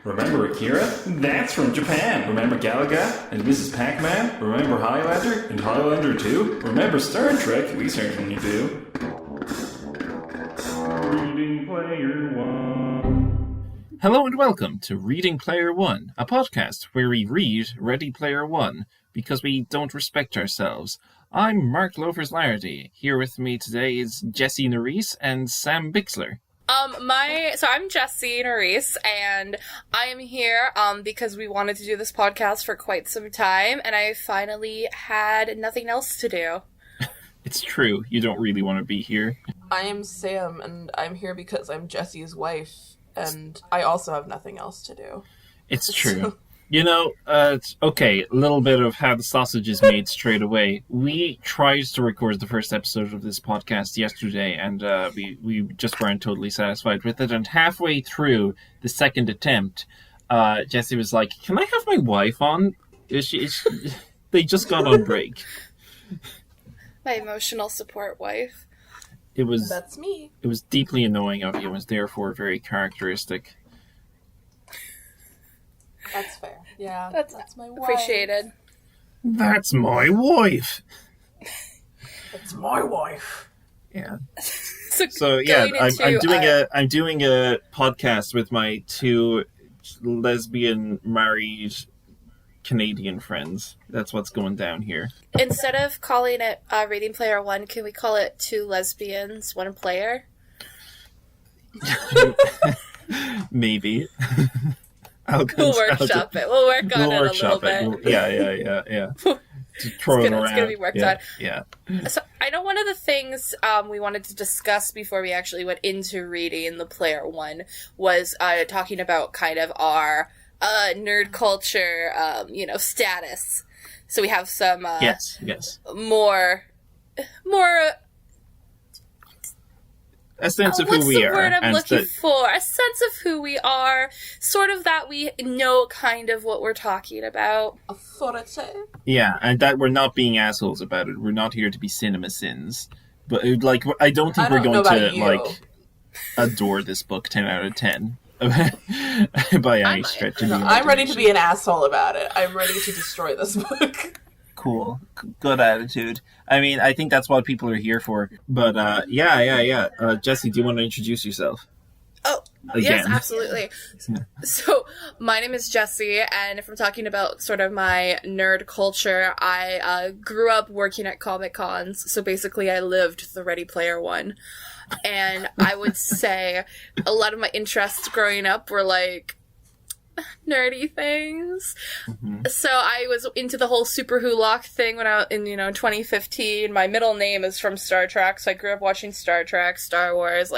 Remember Akira? That's from Japan. Remember Galaga and Mrs. Pac-Man? Remember Highlander and Highlander 2? Remember Star Trek? We certainly do. Reading Player One. Hello and welcome to Reading Player One, a podcast where we read Ready Player One because we don't respect ourselves. I'm Mark Lovers-Lardy. Here with me today is Jessie Nerese and Sam Bixler. I'm Justine, and I am here because we wanted to do this podcast for quite some time, and I finally had nothing else to do. It's true, you don't really want to be here. I am Sam, and I'm here because I'm Jessie's wife, and I also have nothing else to do. It's true. You know, okay, a little bit of how the sausage is made straight away. We tried to record the first episode of this podcast yesterday, and we just weren't totally satisfied with it. And halfway through the second attempt, Jessie was like, "Can I have my wife on?" They just got on break. My emotional support wife. That's me. It was deeply annoying of you, and was therefore very characteristic. That's fair. Yeah, that's my wife. Appreciated. That's my wife. That's my wife. Yeah. So yeah, I'm doing a podcast with my two lesbian married Canadian friends. That's what's going down here. Instead of calling it Reading Player One, can we call it Two Lesbians, One Player? Maybe. We'll workshop it. We'll work on it a little bit. Yeah. Throw it around. It's going to be worked on. Yeah. So I know one of the things we wanted to discuss before we actually went into reading the Player One was talking about kind of our nerd culture, status. So we have some yes. more a sense of who we are. What's the word I'm looking for? A sense of who we are. Sort of that we know kind of what we're talking about. Authority. Yeah, and that we're not being assholes about it. We're not here to be cinema sins. But, I don't think we're going to, adore this book 10 out of 10. By any stretch of the imagination. I'm ready to be an asshole about it. I'm ready to destroy this book. Cool. Good attitude. I mean, I think that's what people are here for. But, yeah. Jessie, do you want to introduce yourself? Oh, again? Yes, absolutely. So, my name is Jessie, and if I'm talking about sort of my nerd culture, I grew up working at Comic Cons, so basically I lived the Ready Player One. And I would say a lot of my interests growing up were nerdy things. Mm-hmm. So I was into the whole Super Who-Lock thing when I in 2015. My middle name is from Star Trek, so I grew up watching Star Trek, Star Wars,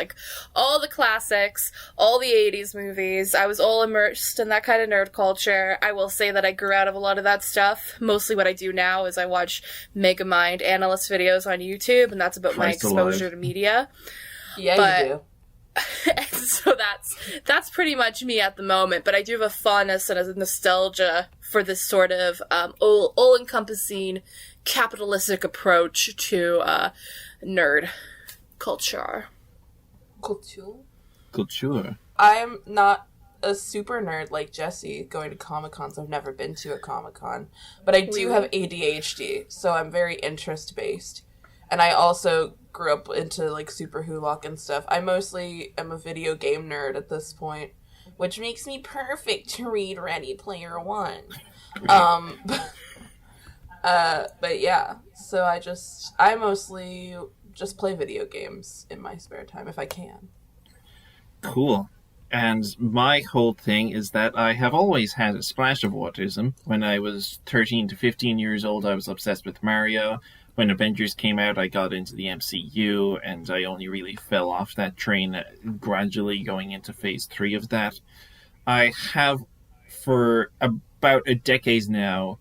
all the classics, all the 80s movies. I was all immersed in that kind of nerd culture. I will say that I grew out of a lot of that stuff. Mostly what I do now is I watch Megamind analyst videos on YouTube, and that's about my exposure to media. Yeah, you do. And so that's pretty much me at the moment, but I do have a fondness and a nostalgia for this sort of all-encompassing capitalistic approach to nerd culture. Culture. I'm not a super nerd like Jessie going to Comic-Cons. I've never been to a Comic-Con, but I do have ADHD, so I'm very interest-based. And I also grew up into Super Who-Lock and stuff. I mostly am a video game nerd at this point, which makes me perfect to read Ready Player One. But yeah, so I mostly just play video games in my spare time if I can. Cool. And my whole thing is that I have always had a splash of autism. When I was 13 to 15 years old, I was obsessed with Mario. When Avengers came out, I got into the MCU, and I only really fell off that train gradually going into phase 3 of that. I have, for about a decade now,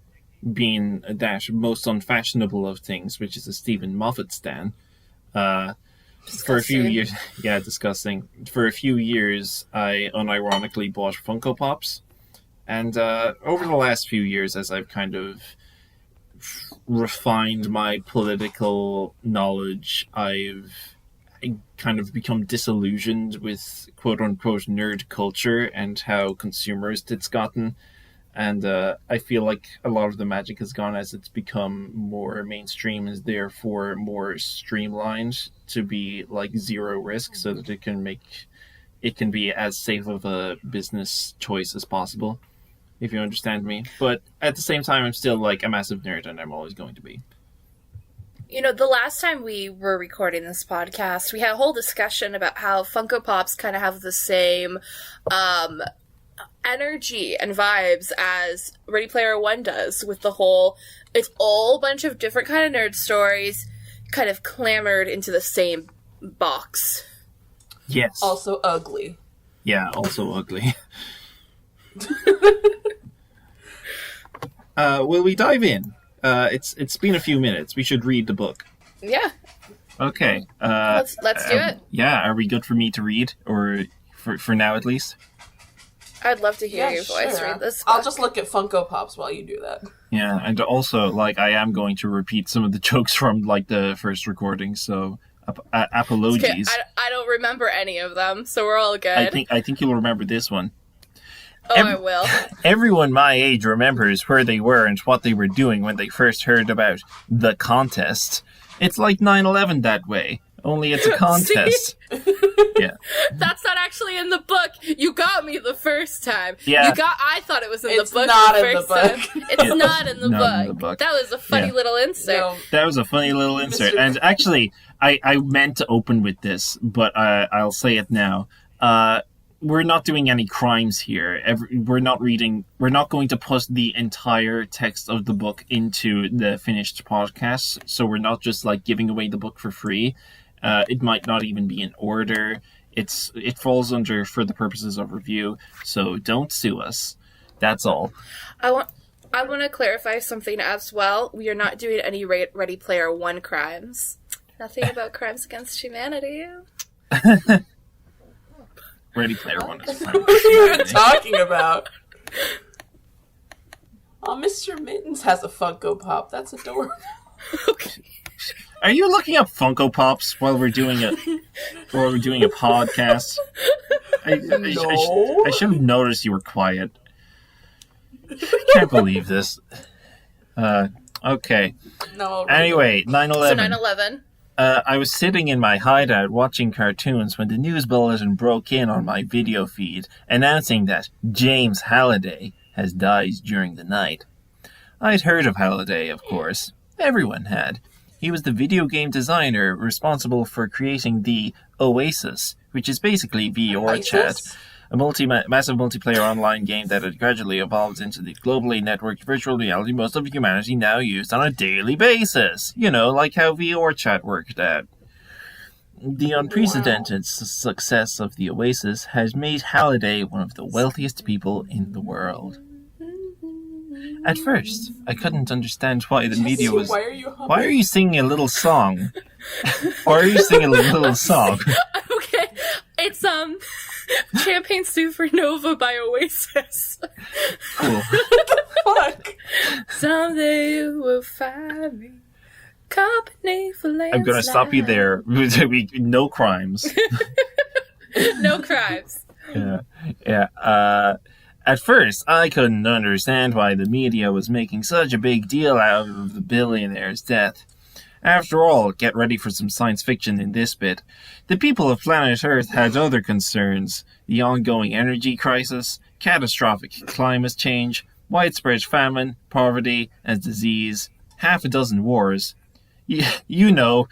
been that most unfashionable of things, which is a Stephen Moffat stan. For a few years, yeah, disgusting. For a few years, I unironically bought Funko-Pops. And over the last few years, as I've kind of refined my political knowledge, I've kind of become disillusioned with quote-unquote nerd culture and how consumerist it's gotten. And I feel like a lot of the magic has gone as it's become more mainstream, is therefore more streamlined to be like zero risk, so that it can be as safe of a business choice as possible, if you understand me. But at the same time, I'm still like a massive nerd, and I'm always going to be. You know, the last time we were recording this podcast, we had a whole discussion about how Funko Pops kind of have the same energy and vibes as Ready Player One does, with the whole, it's all a bunch of different kind of nerd stories kind of clamored into the same box. Yes. Also ugly. Yeah, also ugly. Will we dive in? It's been a few minutes. We should read the book. Yeah. Okay. Let's do it. Yeah, are we good for me to read? Or for now at least? I'd love to hear your voice read this book. I'll just look at Funko Pops while you do that. Yeah, and also, like, I am going to repeat some of the jokes from, like, the first recording, so apologies. I don't remember any of them, so we're all good. I think you'll remember this one. I will. Everyone my age remembers where they were and what they were doing when they first heard about the contest. It's like 9/11 that way, only it's a contest. Yeah. That's not actually in the book. You got me the first time. Yeah. I thought it was in It's the book not the in the first book. time. It's not in the Not in the book. book. That was a funny Yeah. little insert. No. That was a funny little insert. Mr. And actually, I meant to open with this, but I'll say it now. We're not doing any crimes here. We're not going to put the entire text of the book into the finished podcast, so we're not just like giving away the book for free. It might not even be in order. It falls under for the purposes of review, so don't sue us. That's all. I want to clarify something as well. We are not doing any Ready Player One crimes. Nothing about crimes against humanity. Ready Player One is fine. What are you even talking about? Oh, Mr. Mittens has a Funko Pop. That's adorable. Okay. Are you looking up Funko Pops while we're doing a podcast? I should have noticed you were quiet. Can't believe this. Okay. No. Anyway, 9/11. So 9/11. I was sitting in my hideout watching cartoons when the news bulletin broke in on my video feed, announcing that James Halliday has died during the night. I'd heard of Halliday, of course. Everyone had. He was the video game designer responsible for creating the Oasis, which is basically VR chat, a massive multiplayer online game that had gradually evolved into the globally networked virtual reality most of humanity now used on a daily basis. You know, like how VR chat worked out. The unprecedented success of the Oasis has made Halliday one of the wealthiest people in the world. At first, I couldn't understand why the media was... Why are you singing a little song? Why are you singing a little song? Okay, it's Champagne Supernova by Oasis. Cool. Fuck. Someday you will find me. Company for landslide. I'm gonna stop you there. No crimes. No crimes. Yeah. At first, I couldn't understand why the media was making such a big deal out of the billionaire's death. After all, get ready for some science fiction in this bit. The people of planet Earth had other concerns. The ongoing energy crisis, catastrophic climate change, widespread famine, poverty, and disease, half a dozen wars. You know,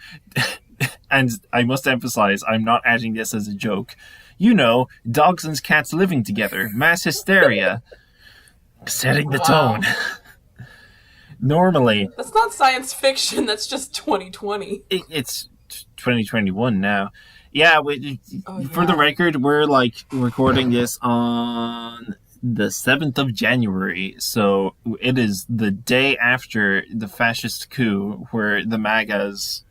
and I must emphasize, I'm not adding this as a joke. You know, dogs and cats living together, mass hysteria, setting the tone. Normally... That's not science fiction, that's just 2020. It's 2021 now. Yeah, for the record, we're like recording this on the 7th of January, so it is the day after the fascist coup where the MAGAs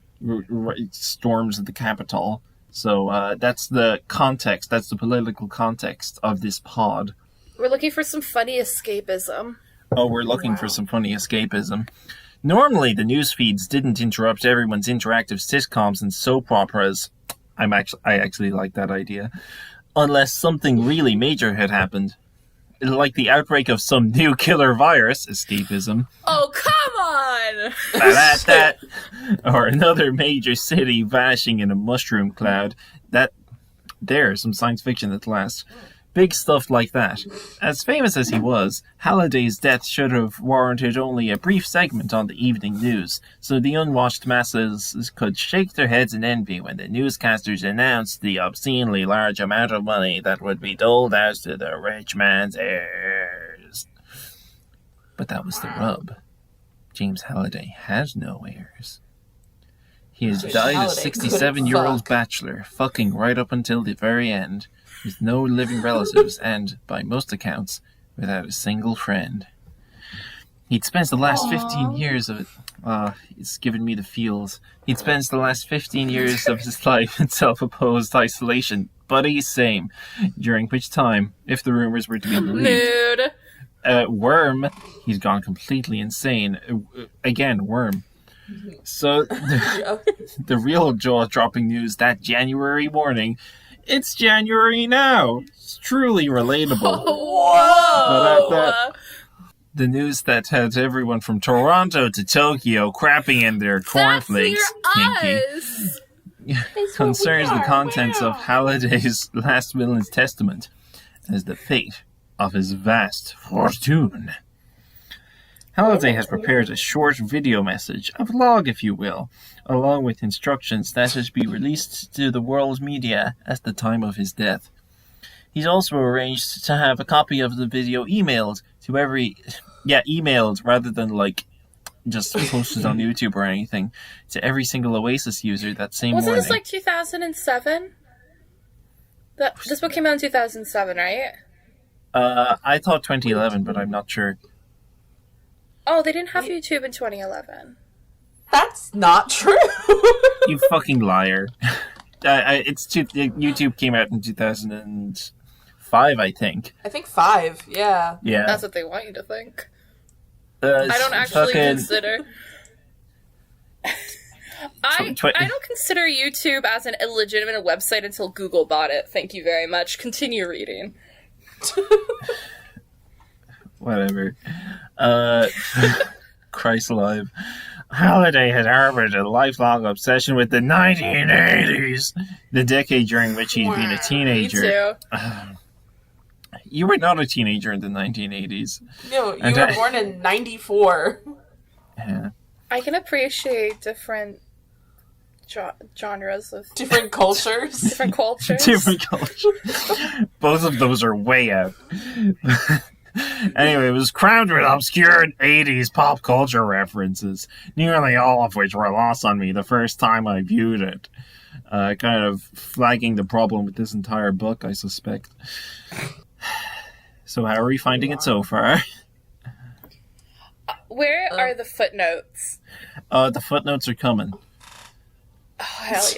storms the Capitol. So that's the context, that's the political context of this pod. We're looking for some funny escapism. Oh, we're looking for some funny escapism. Normally, the news feeds didn't interrupt everyone's interactive sitcoms and soap operas I actually like that idea. Unless something really major had happened. Like the outbreak of some new killer virus, escapism. Oh, come on! That. Or another major city vanishing in a mushroom cloud. There's some science fiction at last. Big stuff like that. As famous as he was, Halliday's death should have warranted only a brief segment on the evening news, so the unwashed masses could shake their heads in envy when the newscasters announced the obscenely large amount of money that would be doled out to the rich man's heirs. But that was the rub. James Halliday had no heirs. He has died a 67-year-old bachelor, fucking right up until the very end, with no living relatives and, by most accounts, without a single friend. He'd spent the last 15 years of it... it's given me the feels. He'd spent the last 15 years of his life in self-imposed isolation, buddy same, during which time, if the rumors were to be believed... Nude. Worm, he's gone completely insane. Again, Worm. So, the real jaw-dropping news that January morning, it's January now. It's truly relatable. Whoa! But the news that had everyone from Toronto to Tokyo crapping in their cornflakes, concerns the contents of Halliday's last will and testament as the fate of his vast fortune. Halliday has prepared a short video message, a vlog if you will, along with instructions that is to be released to the world media at the time of his death. He's also arranged to have a copy of the video emailed to emailed rather than just posted on YouTube or anything, to every single Oasis user that same morning. Wasn't this 2007? This book came out in 2007, right? I thought 2011, but I'm not sure. Oh, they didn't have YouTube in 2011. That's not true. You fucking liar. YouTube came out in 2005, I think. I think 5, yeah. Yeah. That's what they want you to think. I don't actually consider... I don't consider YouTube as an illegitimate website until Google bought it. Thank you very much. Continue reading. Whatever. Christ alive. Halliday had harbored a lifelong obsession with the 1980s, the decade during which he'd been a teenager. Me too. You were not a teenager in the 1980s. No, you were born in 94. Yeah. I can appreciate different genres of... Different cultures. Different cultures. Different cultures. Both of those are way out. Anyway, it was crammed with obscure 80s pop culture references, nearly all of which were lost on me the first time I viewed it. Kind of flagging the problem with this entire book, I suspect. So how are we finding it so far? Where are the footnotes? The footnotes are coming. Oh, hell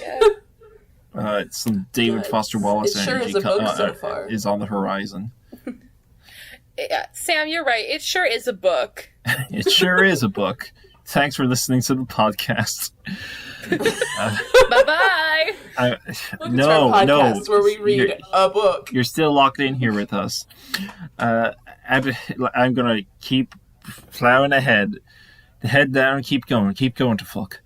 yeah. Some David Foster Wallace energy is a book so far. Is on the horizon. Yeah, Sam, you're right. It sure is a book. It sure is a book. Thanks for listening to the podcast. Bye-bye. No, where we read a book. You're still locked in here with us. I'm gonna keep plowing ahead. The head down, keep going to fuck.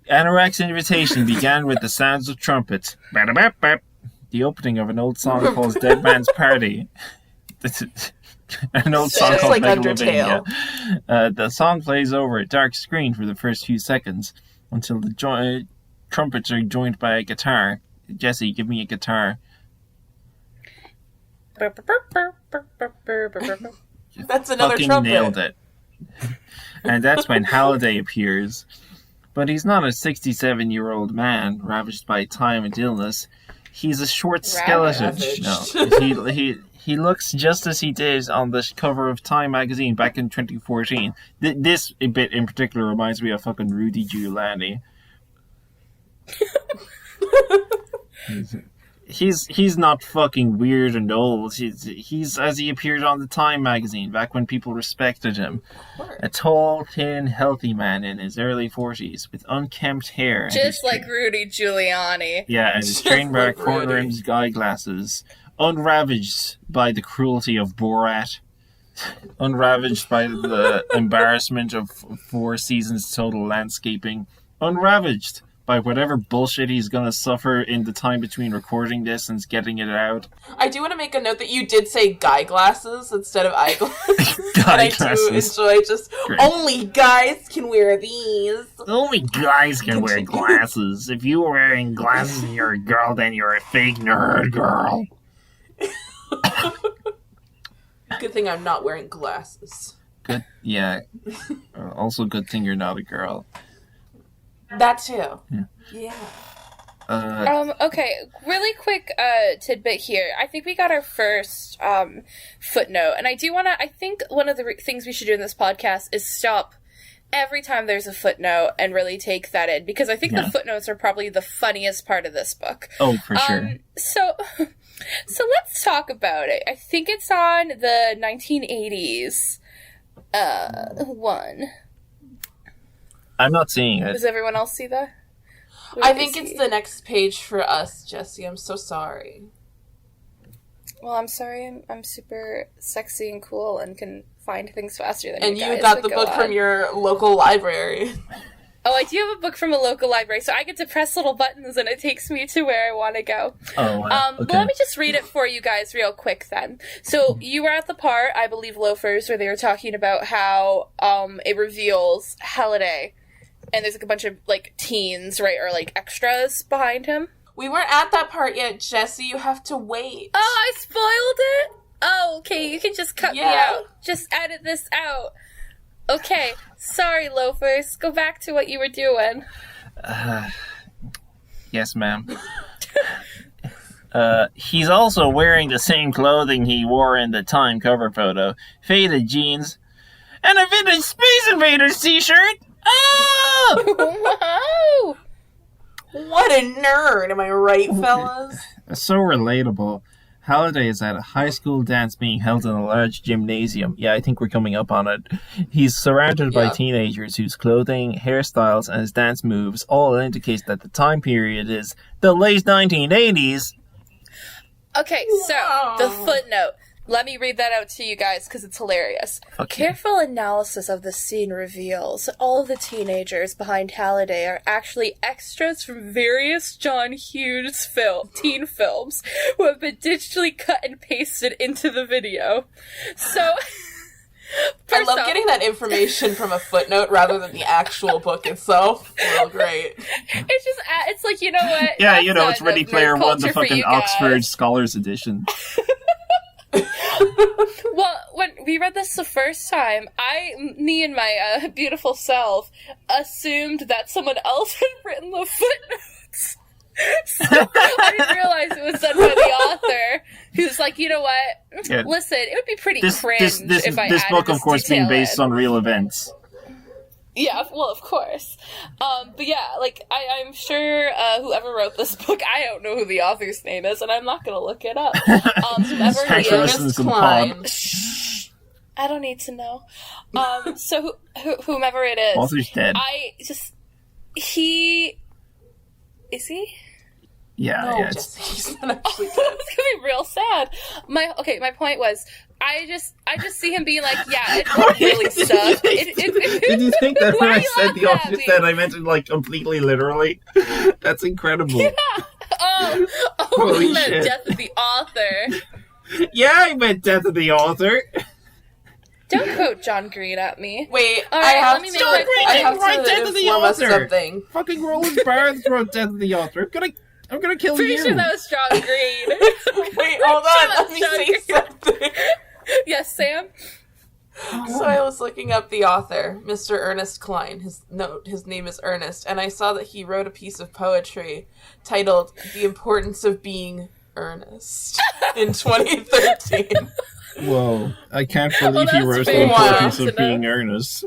Anorak's invitation began with the sounds of trumpets. The opening of an old song called Dead Man's Party. An old song called Undertale. The song plays over a dark screen for the first few seconds until the trumpets are joined by a guitar. Jesse, give me a guitar. That's another fucking trumpet. Nailed it. And that's when Halliday appears. But he's not a 67-year-old man ravaged by time and illness. He's a short skeleton. No, he looks just as he did on the cover of Time magazine back in 2014. This bit in particular reminds me of fucking Rudy Giuliani. he's not fucking weird and old. He's as he appeared on the Time magazine back when people respected him. A tall, thin, healthy man in his early 40s with unkempt hair. Just like Rudy Giuliani. Yeah, and his train-back corner-rimmed eyeglasses. Unravaged by the cruelty of Borat. Unravaged by the embarrassment of 4 seasons total landscaping. Unravaged by whatever bullshit he's gonna suffer in the time between recording this and getting it out. I do want to make a note that you did say guy glasses instead of eyeglasses. Guy glasses. glasses. I do enjoy Great. only guys can wear these. Only guys can wear glasses. If you were wearing glasses and you're a girl, then you're a fake nerd girl. Good thing I'm not wearing glasses. Good, yeah. Also, good thing you're not a girl. That too. Yeah. Okay, really quick tidbit here. I think we got our first footnote, and I think one of the things we should do in this podcast is stop every time there's a footnote and really take that in, because I think the footnotes are probably the funniest part of this book. Oh, for sure. So let's talk about it. I think it's on the 1980s one. I'm not seeing it. Does everyone else see that? I think it's the next page for us, Jesse. I'm so sorry. Well, I'm sorry. I'm super sexy and cool and can find things faster than and you guys. And you got the book from your local library. Oh, I do have a book from a local library, so I get to press little buttons and it takes me to where I want to go. Oh, wow. Okay. Well, let me just read it for you guys real quick then. So you were at the part, I believe, Loafers, where they were talking about how it reveals Halliday. And there's like a bunch of like teens, right, or like extras behind him. We weren't at that part yet, Jesse. You have to wait. Oh, I spoiled it? Oh, okay, you can just cut me out. Just edit this out. Okay, sorry, Loafers. Go back to what you were doing. Yes, ma'am. He's also wearing the same clothing he wore in the Time cover photo. Faded jeans. And a vintage Space Invaders t-shirt! Oh! Wow! What a nerd, am I right, fellas? So relatable. Halliday is at a high school dance being held in a large gymnasium. Yeah, I think we're coming up on it. He's surrounded by teenagers whose clothing, hairstyles, and his dance moves all indicate that the time period is the late 1980s. Okay, so, the footnote. Let me read that out to you guys because it's hilarious. Okay. Careful analysis of the scene reveals that all of the teenagers behind Halliday are actually extras from various John Hughes teen films who have been digitally cut and pasted into the video. So, I love getting that information from a footnote rather than the actual book itself. Real great. It's like, you know what? Yeah, you know, it's Ready Player One, the fucking Oxford Scholars Edition. Well, when we read this the first time, me and my beautiful self assumed that someone else had written the footnotes. So I didn't realize it was done by the author, who's like, you know what? Yeah. Listen, it would be pretty cringe this if I this added book, this of course, being detail based in. on real events. Yeah, well, of course. But yeah, like, I'm sure whoever wrote this book, I don't know who the author's name is, and I'm not going to look it up. Whoever Thanks he for is, listening to the pod. shh, I don't need to know. So whomever it is, Author's dead. is he? Yeah, No, yeah. Jesse, he's not actually dead. It's gonna be real sad. My point was, I just see him being like, yeah, it really sucks. Did you think that when Why are I you said laughing the at author's me? dead, I meant it like completely literally? That's incredible. Yeah. Oh, Holy you meant shit. death of the author. Yeah, I meant death of the author. Don't quote John Green at me. Wait, All I right, have let me to, make my point. I have Right, to death of the inform us author. something. Fucking Roland Barthes wrote death of the author. I'm gonna kill Pretty you. sure that was John Green. Wait, hold on, let me John say Green. something. Yes, Sam? So I was looking up the author, Mr. Ernest Cline. His name is Ernest, and I saw that he wrote a piece of poetry titled "The Importance of Being Earnest" in 2013. Whoa, I can't believe he that's wrote the very importance wild of to know. being earnest.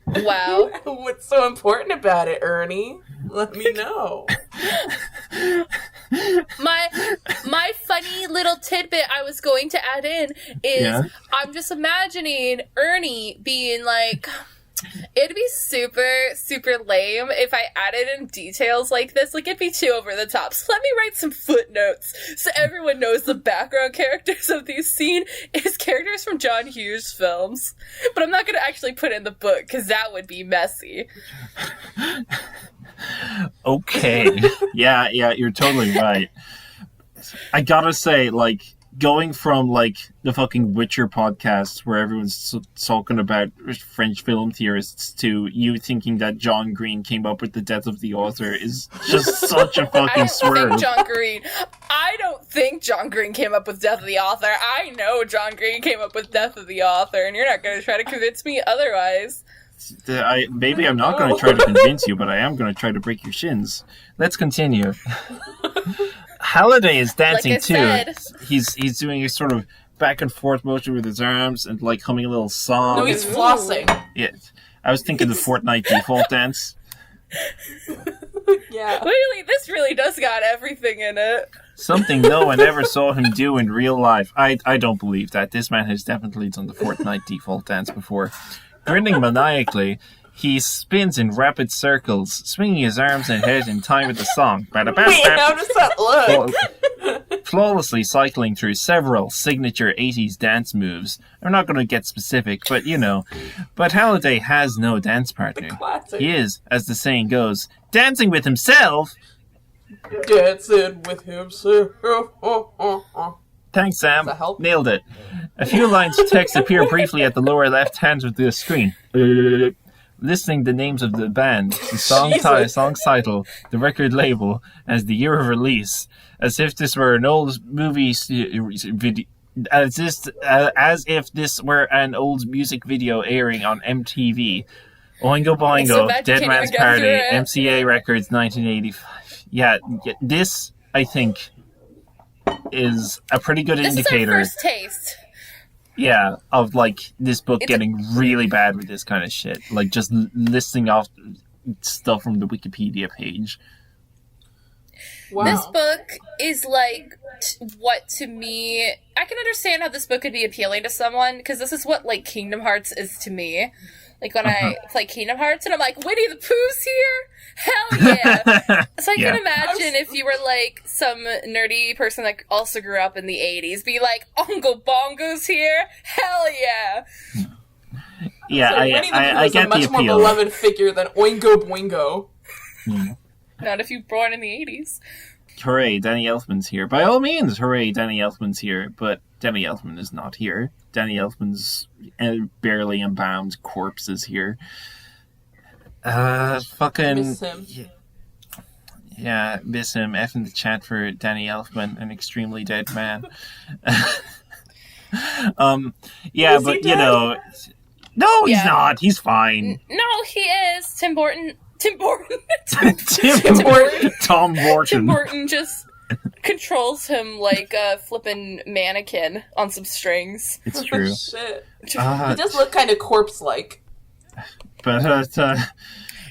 Wow. What's so important about it, Ernie? Let me know. My funny little tidbit I was going to add in is I'm just imagining Ernie being like, it'd be super, super lame if I added in details like this. Like, it'd be too over the top. So let me write some footnotes so everyone knows the background characters of these scenes is characters from John Hughes films. But I'm not going to actually put in the book because that would be messy. Okay. Yeah, you're totally right. I gotta say, like, going from, like, the fucking Witcher podcast where everyone's talking about French film theorists to you thinking that John Green came up with the death of the author is just such a fucking swerve. I don't think John Green came up with Death of the Author. I know John Green came up with Death of the Author, and you're not going to try to convince me otherwise. Maybe I'm not going to try to convince you, but I am going to try to break your shins. Let's continue. Halliday is dancing like I too. He's doing a sort of back and forth motion with his arms and like humming a little song. No, he's flossing. Yeah, I was thinking the Fortnite default dance. Yeah. Really, this really does got everything in it. Something no one ever saw him do in real life. I don't believe that. This man has definitely done the Fortnite default dance before. Grinning maniacally, he spins in rapid circles, swinging his arms and head in time with the song. Wait, how does that look? Flawlessly cycling through several signature 80s dance moves. I'm not going to get specific, but you know. But Halliday has no dance partner. He is, as the saying goes, dancing with himself. Dancing with himself. Thanks, Sam. Does that help? Nailed it. A few lines of text appear briefly at the lower left hand of the screen. Listing the names of the band, the song's title, the record label, as the year of release, as if this were an old movie video, as if this were an old music video airing on MTV. Oingo Boingo, Dead Man's Party, MCA Records, 1985. Yeah, this I think is a pretty good indicator. This is our first taste. Yeah, of, like, this book getting really bad with this kind of shit. Like, just listing off stuff from the Wikipedia page. Wow. This book is, like, what to me... I can understand how this book could be appealing to someone, because this is what, like, Kingdom Hearts is to me. Like, when I play Kingdom Hearts, and I'm like, Winnie the Pooh's here? Hell yeah! So I can imagine if you were, like, some nerdy person that also grew up in the 80s, be like, Oingo Bongo's here? Hell yeah! Yeah, so Winnie the Pooh I is get a much the appeal. more beloved figure than Oingo Boingo. Not if you're born in the 80s. Hooray, Danny Elfman's here. By all means, hooray, Danny Elfman's here. But Danny Elfman is not here. Danny Elfman's barely embalmed corpse is here. Fucking... Miss him. Yeah, miss him. F in the chat for Danny Elfman, an extremely dead man. Yeah, but, you know... No, he's not. He's fine. No, he is. Tim Burton. Tom Morton. Tim Burton just controls him like a flippin' mannequin on some strings. It's true. Oh, shit. He does look kind of corpse-like. But,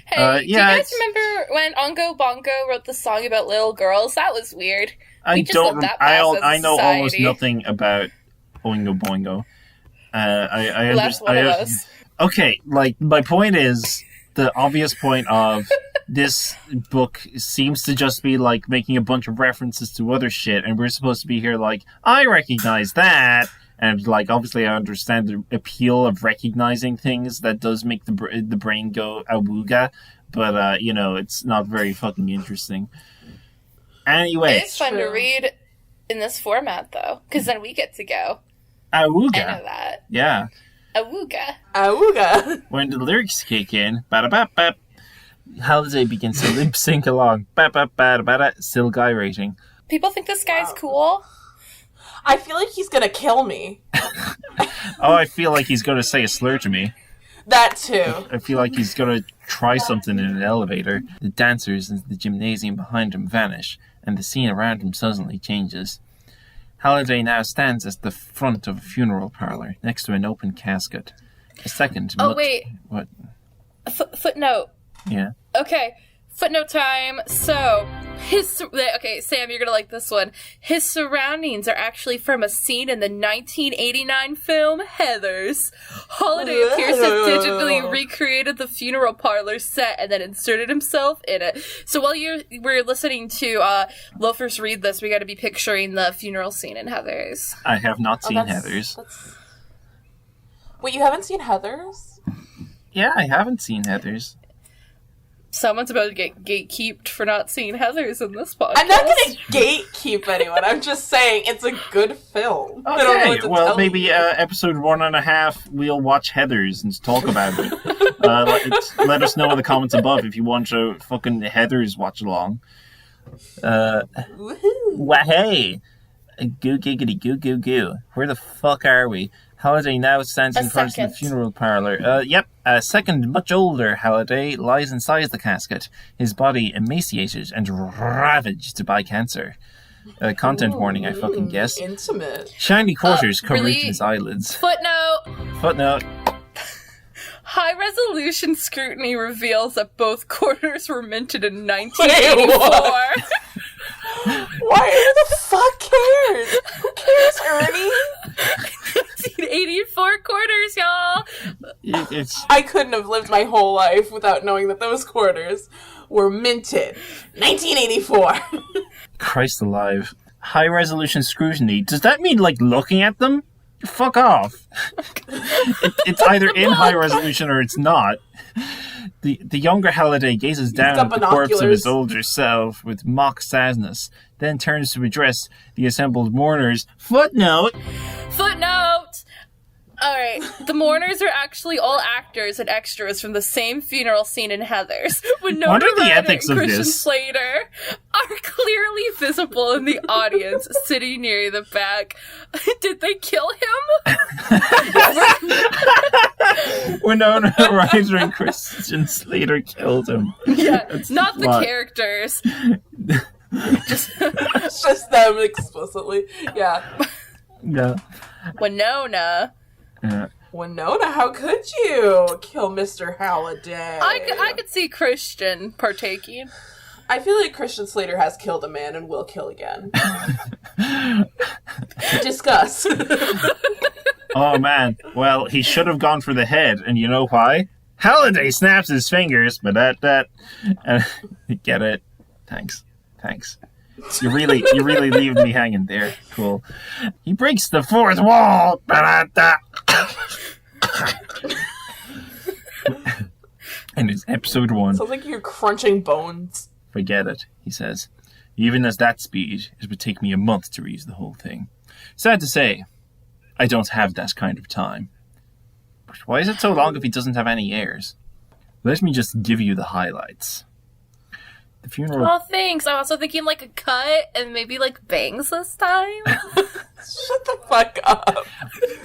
hey, do you guys remember when Oingo Bongo wrote the song about little girls? That was weird. I know almost nothing about Oingo Boingo. I understand. Okay, like, my point is, the obvious point of this book seems to just be, like, making a bunch of references to other shit, and we're supposed to be here like, I recognize that! And, like, obviously I understand the appeal of recognizing things. That does make the brain go awooga, but, you know, it's not very fucking interesting. Anyway. It's fun to read in this format, though, because then we get to go. Awooga. I know that. Yeah. Awooga. Awooga. When the lyrics kick in, ba-da-bap-bap, Halliday begins to lip sync along. Ba-ba-ba-da-ba-da, still guy rating. People think this guy's cool. I feel like he's gonna kill me. Oh, I feel like he's gonna say a slur to me. That too. I feel like he's gonna try something in an elevator. The dancers in the gymnasium behind him vanish, and the scene around him suddenly changes. Halliday now stands at the front of a funeral parlor, next to an open casket. A second... wait. What? Footnote. Yeah. Okay, footnote time. So, Okay, Sam, you're gonna like this one. His surroundings are actually from a scene in the 1989 film Heathers. Holiday appears to have digitally recreated the funeral parlor set and then inserted himself in it. So while we're listening to Loafers read this, we gotta be picturing the funeral scene in Heathers. I have not seen Heathers. Wait, you haven't seen Heathers? Yeah, I haven't seen Heathers. Someone's about to get gatekeeped for not seeing Heathers in this podcast. I'm not gonna gatekeep anyone. I'm just saying it's a good film. I don't know what to tell maybe you. episode 1.5, we'll watch Heathers and talk about it. Let us know in the comments above if you want to fucking Heathers watch along. Hey! Goo giggity goo goo goo. Where the fuck are we? Holiday now stands in front of the funeral parlour. A second, much older Holiday lies inside the casket, his body emaciated and ravaged by cancer. Content warning, I fucking guess. Intimate. Shiny quarters cover really? each of his eyelids. Footnote. High-resolution scrutiny reveals that both quarters were minted in 1984. Why? Who the fuck cares? Who cares, Ernie? 1984 quarters, y'all. I couldn't have lived my whole life without knowing that those quarters were minted 1984. Christ alive. High resolution scrutiny. Does that mean like looking at them? Fuck off. It's either in high resolution or it's not. The younger Halliday gazes down at the corpse of his older self with mock sadness, then turns to address the assembled mourners. Footnote! Alright, the mourners are actually all actors and extras from the same funeral scene in Heathers. What are the ethics of Christian this? Slater are clearly visible in the audience, sitting near the back. Did they kill him? Winona Ryder and Christian Slater killed him. Yeah, That's not the plot. characters. It's just them explicitly. Yeah. Yeah. Winona. Yeah. Winona, how could you kill Mr. Halliday? I could see Christian partaking. I feel like Christian Slater has killed a man and will kill again. Discuss. Oh man. Well, he should have gone for the head, and you know why? Halliday snaps his fingers, but get it. Thanks. You really leaving me hanging there. Cool. He breaks the fourth wall. And it's episode 1. Sounds like you're crunching bones. Forget it, he says. Even at that speed, it would take me a month to read the whole thing. Sad to say, I don't have that kind of time. But why is it so long if he doesn't have any heirs? Let me just give you the highlights. The funeral... Oh, thanks. I'm also thinking like a cut and maybe like bangs this time. Shut the fuck up.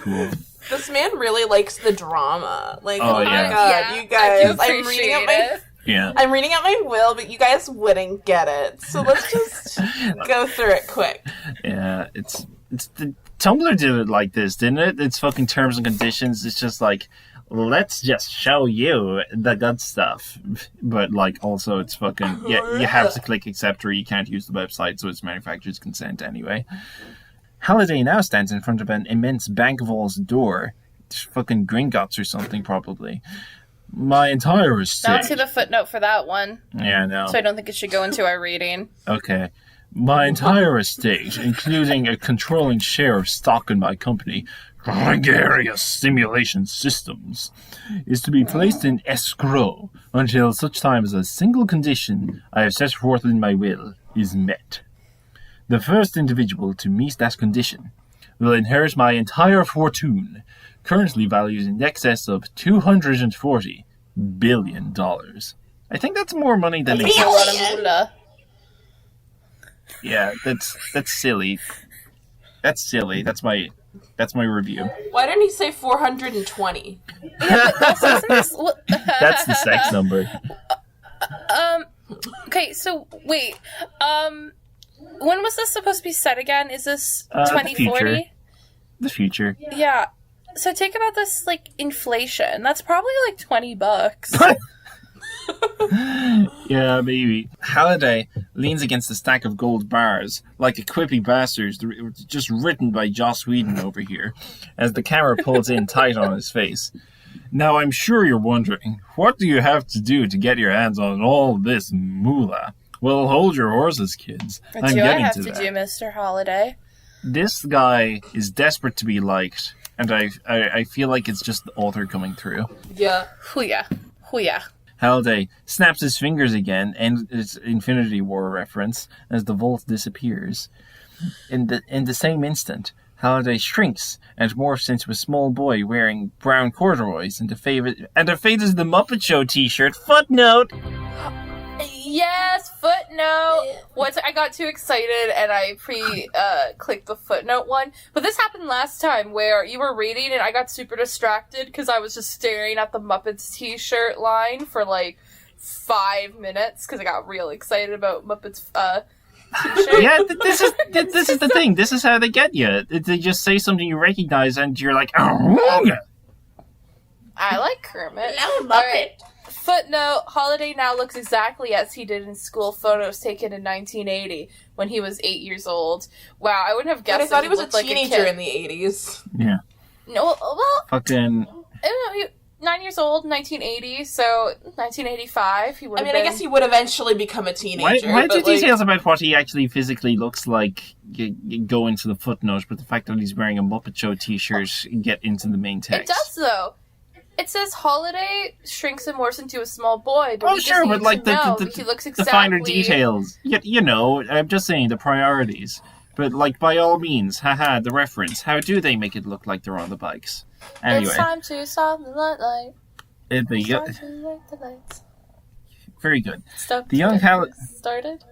Cool. This man really likes the drama. Like, Oh, oh my yeah. god, you guys! Yeah. I'm reading out my will, but you guys wouldn't get it. So let's just go through it quick. Yeah, it's the Tumblr did it like this, didn't it? It's fucking terms and conditions. It's just like, let's just show you the good stuff. But like, also it's fucking, yeah, you have to click accept or you can't use the website, so it's manufacturer's consent anyway. Halliday now stands in front of an immense bank vault's door. It's fucking Gringotts or something, probably. My entire estate... I don't see the footnote for that one. Yeah, I know. So I don't think it should go into our reading. Okay. My entire estate, including a controlling share of stock in my company, Gregarious Simulation Systems, is to be placed in escrow until such time as a single condition I have set forth in my will is met. The first individual to meet that condition will inherit my entire fortune, currently valued in excess of $240 billion. I think that's more money than That's a lot of moolah. Yeah, that's silly. That's silly. That's my review. Why didn't he say 420? That's the sex number. Okay, so wait. When was this supposed to be set again? Is this The 2040? The future. Yeah. So think about this like inflation. That's probably like $20. Yeah, maybe. Halliday leans against a stack of gold bars, like a quippy bastard just written by Joss Whedon over here, as the camera pulls in tight on his face. Now, I'm sure you're wondering, what do you have to do to get your hands on all this moolah? Well, hold your horses, kids. What do I have to do, Mr. Holiday? This guy is desperate to be liked, and I feel like it's just the author coming through. Yeah. Hoo-yah. Hoo-yah. Halliday snaps his fingers again, and it's Infinity War reference, as the vault disappears. In the same instant, Halliday shrinks and morphs into a small boy wearing brown corduroys and a faded The Muppet Show t-shirt. Footnote! Yes, footnote. Once I got too excited and I clicked the footnote one. But this happened last time where you were reading and I got super distracted because I was just staring at the Muppets t-shirt line for like 5 minutes because I got real excited about Muppets t-shirt. Yeah, this is the thing. This is how they get you. They just say something you recognize and you're like, oh, yeah. I like Kermit. Hello, Muppet. Right. Footnote, Holiday now looks exactly as he did in school photos taken in 1980 when he was 8 years old. Wow, I wouldn't have guessed I thought he was a looked like teenager kid. in the 80s. Yeah. No, well, Fucking... 9 years old, 1980, so 1985, he would have been... I guess he would eventually become a teenager. Why do but, details about what he actually physically looks like go into the footnote, but the fact that he's wearing a Muppet Show t-shirt get into the main text? It does, though. It says Holiday shrinks and morphs into a small boy, but oh, sure, but like he looks exactly... the finer details. You know, I'm just saying the priorities. But, like, by all means, haha, the reference. How do they make it look like they're on the bikes? Anyway. It's time to stop the light. Very good. Stop the young started?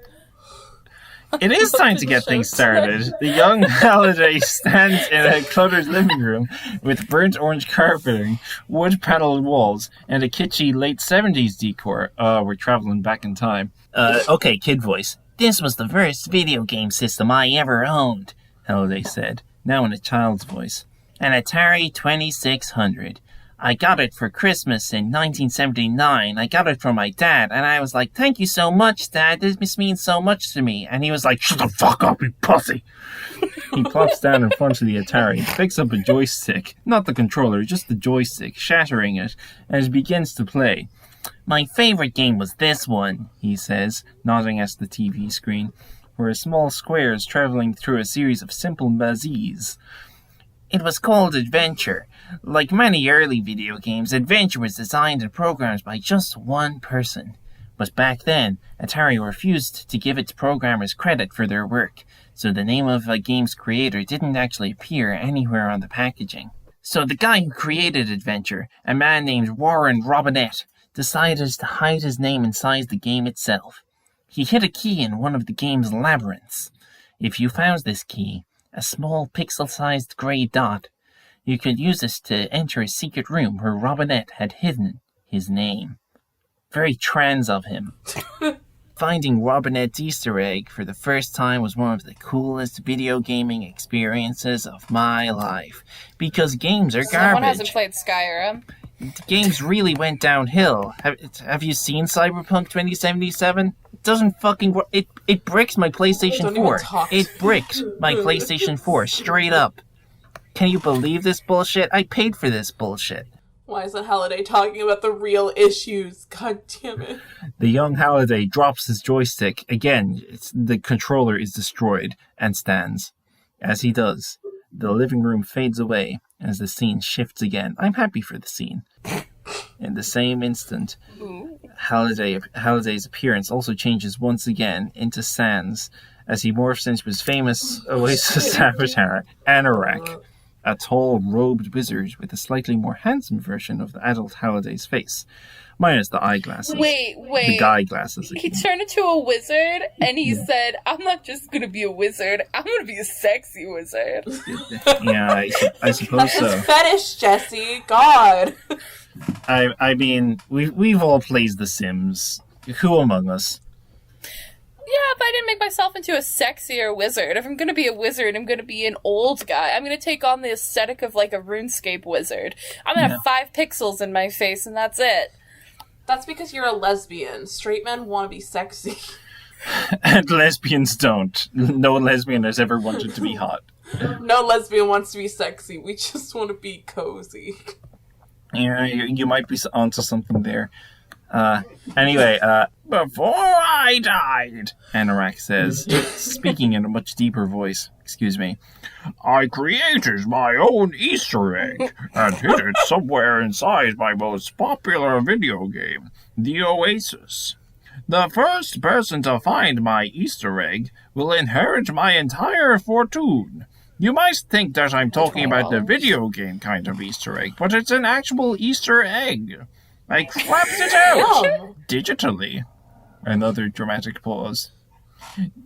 It is time to get things started. The young Halliday stands in a cluttered living room with burnt orange carpeting, wood-paneled walls, and a kitschy late 70s decor. We're traveling back in time. Okay, kid voice. This was the first video game system I ever owned, Halliday said, now in a child's voice. An Atari 2600. I got it for Christmas in 1979. I got it from my dad, and I was like, thank you so much, Dad. This means so much to me. And he was like, shut the fuck up, you pussy. He plops down in front of the Atari, picks up a joystick, not the controller, just the joystick, shattering it, and begins to play. My favorite game was this one, he says, nodding at the TV screen, where a small square is traveling through a series of simple mazes. It was called Adventure. Like many early video games, Adventure was designed and programmed by just one person. But back then, Atari refused to give its programmers credit for their work, so the name of a game's creator didn't actually appear anywhere on the packaging. So the guy who created Adventure, a man named Warren Robinette, decided to hide his name inside the game itself. He hid a key in one of the game's labyrinths. If you found this key, a small pixel-sized grey dot, you could use this to enter a secret room where Robinette had hidden his name. Very trans of him. Finding Robinette's Easter egg for the first time was one of the coolest video gaming experiences of my life. Because games are garbage. Someone hasn't played Skyrim. The games really went downhill. Have you seen Cyberpunk 2077? It doesn't fucking work. It bricked my PlayStation 4. It bricked my PlayStation 4, straight up. Can you believe this bullshit? I paid for this bullshit. Why isn't Halliday talking about the real issues? God damn it. The young Halliday drops his joystick. Again, the controller is destroyed and stands. As he does, the living room fades away as the scene shifts again. I'm happy for the scene. In the same instant, Halliday's appearance also changes once again into Sans as he morphs into his famous Oasis avatar, Anorak, a tall, robed wizard with a slightly more handsome version of the adult Halliday's face, minus the eyeglasses. Wait. The guy glasses. He turned into a wizard, and he said, I'm not just going to be a wizard, I'm going to be a sexy wizard. Yeah, I suppose so. That's his fetish, Jesse. God. I mean, we've all played The Sims. Who among us? Yeah, but I didn't make myself into a sexier wizard. If I'm going to be a wizard, I'm going to be an old guy. I'm going to take on the aesthetic of like a RuneScape wizard. I'm going to have 5 pixels in my face, and that's it. That's because you're a lesbian. Straight men want to be sexy. And lesbians don't. No lesbian has ever wanted to be hot. No lesbian wants to be sexy. We just want to be cozy. Yeah, you might be onto something there. Anyway, before I died, Anorak says, speaking in a much deeper voice. Excuse me. I created my own Easter egg and hid it somewhere inside my most popular video game, The Oasis. The first person to find my Easter egg will inherit my entire fortune. You might think that I'm talking about the video game kind of Easter egg, but it's an actual Easter egg. I crapped it out digitally. Another dramatic pause.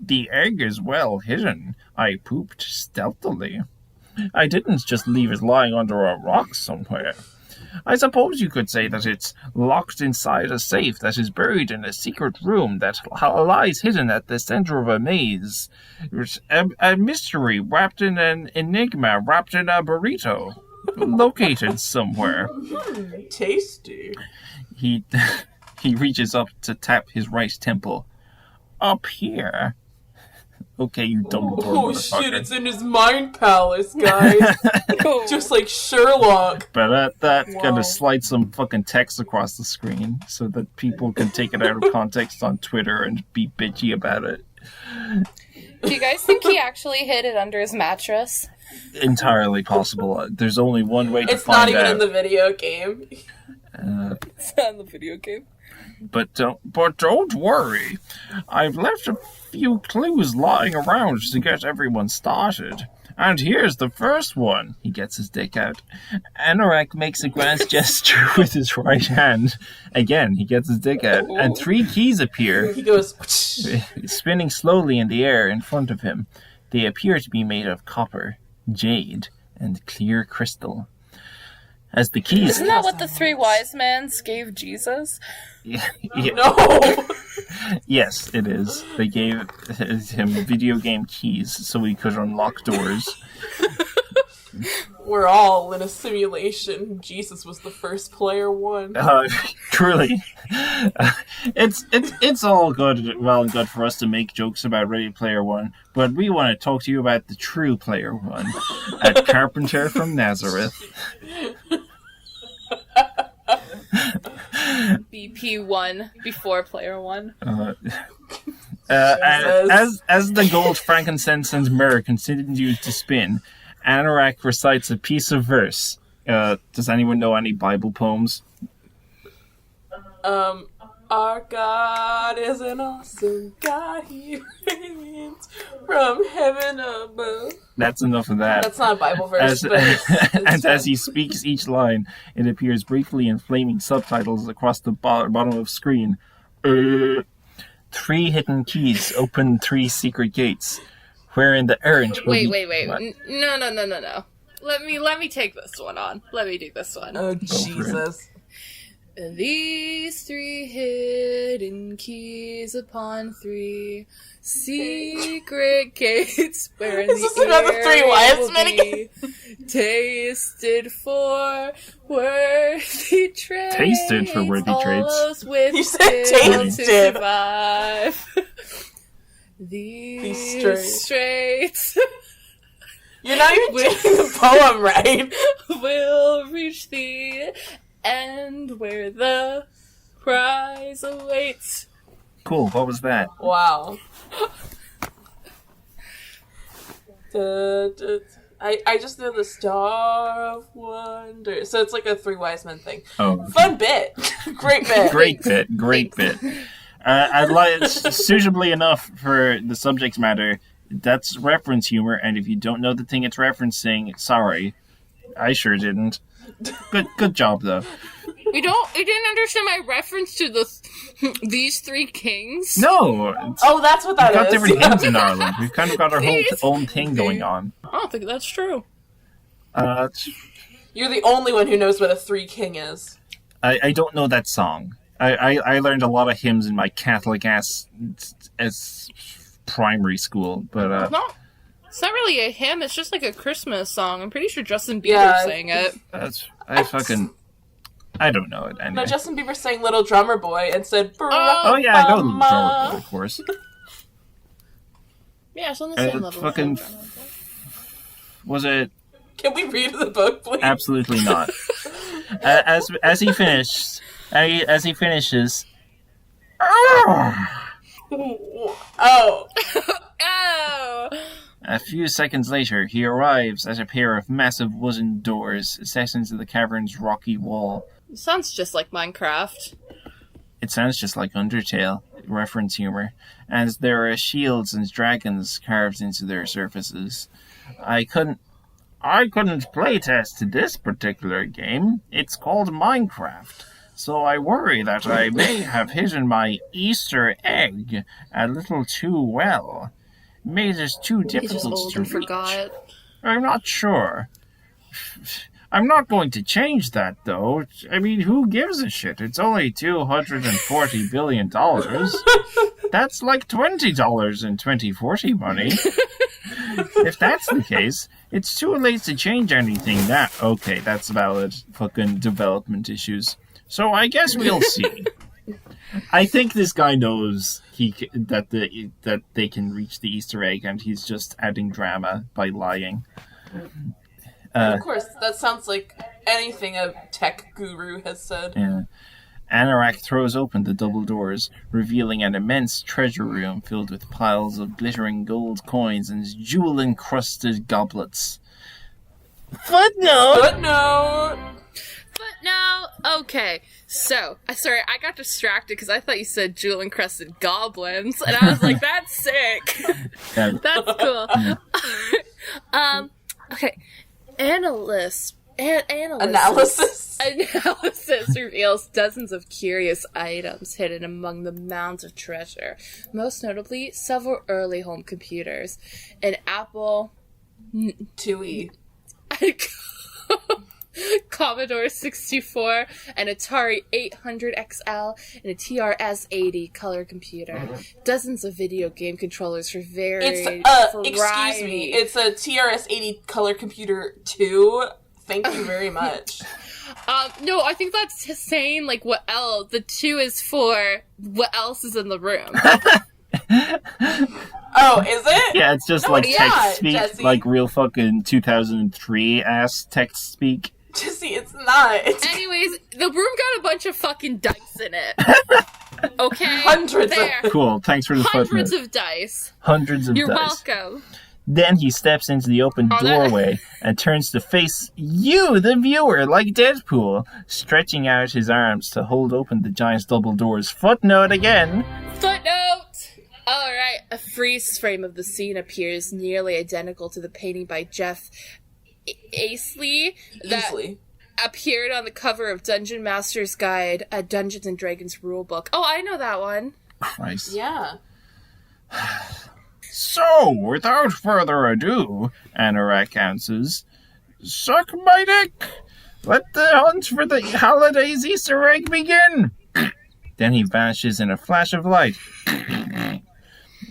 The egg is well hidden. I pooped stealthily. I didn't just leave it lying under a rock somewhere. I suppose you could say that it's locked inside a safe that is buried in a secret room that lies hidden at the center of a maze. It's a mystery wrapped in an enigma, wrapped in a burrito, located somewhere. Tasty. He reaches up to tap his right temple. Up here. Okay, you dumb Oh shit, it's in his mind palace, guys. Just like Sherlock. But gotta slide some fucking text across the screen so that people can take it out of context on Twitter and be bitchy about it. Do you guys think he actually hid it under his mattress? Entirely possible. There's only one way to It's find out. not even in the video game. It's not in the video game. But don't worry. I've left a few clues lying around to get everyone started. And here's the first one. He gets his dick out. Anorak makes a grand gesture with his right hand. Again, he gets his dick out. And 3 keys appear, He goes, spinning slowly in the air in front of him. They appear to be made of copper, jade, and clear crystal. As the keys... Isn't that what the 3 wise men gave Jesus? Yeah. no! Yes, it is. They gave him video game keys so he could unlock doors. We're all in a simulation. Jesus was the first player one. Truly. It's all well and good for us to make jokes about Ready Player One, but we want to talk to you about the true Player One, a carpenter from Nazareth. BP1 before player 1. As the gold, frankincense, and myrrh continues to spin, Anorak recites a piece of verse. Does anyone know any Bible poems? Our God is an awesome God. He reigns from heaven above. That's enough of that. That's not a Bible verse, but and as he speaks each line, it appears briefly in flaming subtitles across the bottom of screen. 3 hidden keys open 3 secret gates, wherein the errant will Wait. What? No. Let me take this one on. Let me do this one. oh Jesus. These 3 hidden keys upon 3 secret gates wherein Is this the another air 3 wise will men be tasted for worthy trades. Tasted for worthy trades. All those with You said will to tasted. survive. These straits. straits You're not even doing the poem right. will reach the end where the prize awaits. Cool, what was that? Wow. I just know the Star of Wonder. So it's like a 3 wise men thing. Oh. Fun bit. Great bit. Great bit. I'd like it's suitably enough for the subject matter. That's reference humor, and if you don't know the thing it's referencing, sorry. I sure didn't. Good job, though. You didn't understand my reference to these 3 kings? No! Oh, that's what that We've got is. different hymns in Ireland. We've kind of got our These- own thing going on. I don't think that's true. You're the only one who knows what a 3 king is. I don't know that song. I learned a lot of hymns in my Catholic-ass as primary school, but... It's not really a hymn, it's just like a Christmas song. I'm pretty sure Justin Bieber sang it. I don't know it anyway. No, Justin Bieber sang Little Drummer Boy and said, Oh yeah, I know the drummer boy, of course. Yeah, it's on the same level. Fucking... Was it... Can we read the book, please? Absolutely not. As he finishes... Oh. Oh! A few seconds later, he arrives at a pair of massive wooden doors set into the cavern's rocky wall. It sounds just like Minecraft. It sounds just like Undertale, reference humor, and there are shields and dragons carved into their surfaces. I couldn't playtest this particular game. It's called Minecraft, so I worry that I may have hidden my Easter egg a little too well. Made it too difficult to reach. Forgot. I'm not sure. I'm not going to change that, though. I mean, who gives a shit? It's only $240 billion. That's like $20 in 2040 money. If that's the case, it's too late to change anything now. Okay, that's valid. Fucking development issues. So I guess we'll see. I think this guy knows that they can reach the Easter egg, and he's just adding drama by lying. Of course, that sounds like anything a tech guru has said. Yeah. Anorak throws open the double doors, revealing an immense treasure room filled with piles of glittering gold coins and jewel-encrusted goblets. Footnote! Okay, so, sorry, I got distracted because I thought you said jewel-encrusted goblins, and I was like, that's sick. Yeah. That's cool. Okay. Analysis reveals dozens of curious items hidden among the mounds of treasure, most notably several early home computers, an Apple IIe. Commodore 64, an Atari 800XL, and a TRS-80 color computer. Dozens of video game controllers for varied variety. Excuse me, it's a TRS-80 color computer 2. Thank you very much. No, I think that's saying, like, what else. The 2 is for what else is in the room. Oh, is it? Yeah, it's just text speak, Jesse. like real fucking 2003-ass text speak. Jesse, it's not. Anyways, the room got a bunch of fucking dice in it. Okay? Hundreds there. Cool, thanks for the Hundreds footnote. of dice. Hundreds of You're dice. welcome. Then he steps into the open doorway and turns to face you, the viewer, like Deadpool, stretching out his arms to hold open the giant double doors. Footnote again. Footnote! Alright, a freeze frame of the scene appears nearly identical to the painting by Jeff Aisley that appeared on the cover of Dungeon Master's Guide, a Dungeons & Dragons rulebook. Oh, I know that one. Christ. Yeah. So, without further ado, Anorak answers, suck my dick! Let the hunt for the holidays Easter egg begin! Then he vanishes in a flash of light,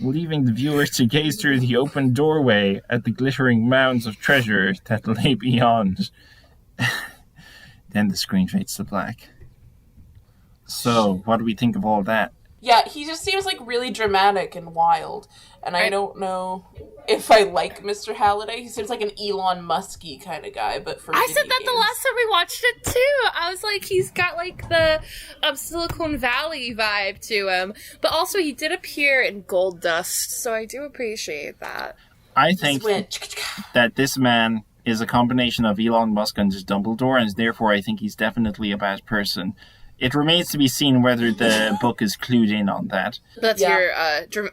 leaving the viewer to gaze through the open doorway at the glittering mounds of treasure that lay beyond. Then the screen fades to black. So, what do we think of all that? Yeah, he just seems like really dramatic and wild. And I don't know if I like Mr. Halliday. He seems like an Elon Musky kind of guy, but for I video said that games. the last time we watched it too. I was like, he's got like the Silicon Valley vibe to him. But also he did appear in Gold Dust, so I do appreciate that. I think that this man is a combination of Elon Musk and Dumbledore, and therefore I think he's definitely a bad person. It remains to be seen whether the book is clued in on that. That's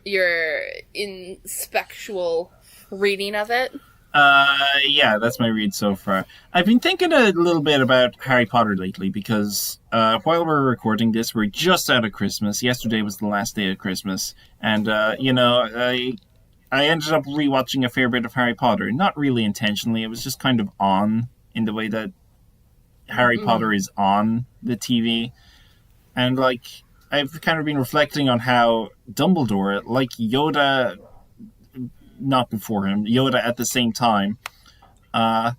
your inspectual reading of it? Yeah, that's my read so far. I've been thinking a little bit about Harry Potter lately because while we're recording this, we're just out of Christmas. Yesterday was the last day of Christmas. And, I ended up rewatching a fair bit of Harry Potter. Not really intentionally. It was just kind of on in the way that Harry Potter is on the TV. And, I've kind of been reflecting on how Dumbledore, like Yoda, not before him, Yoda at the same time, kind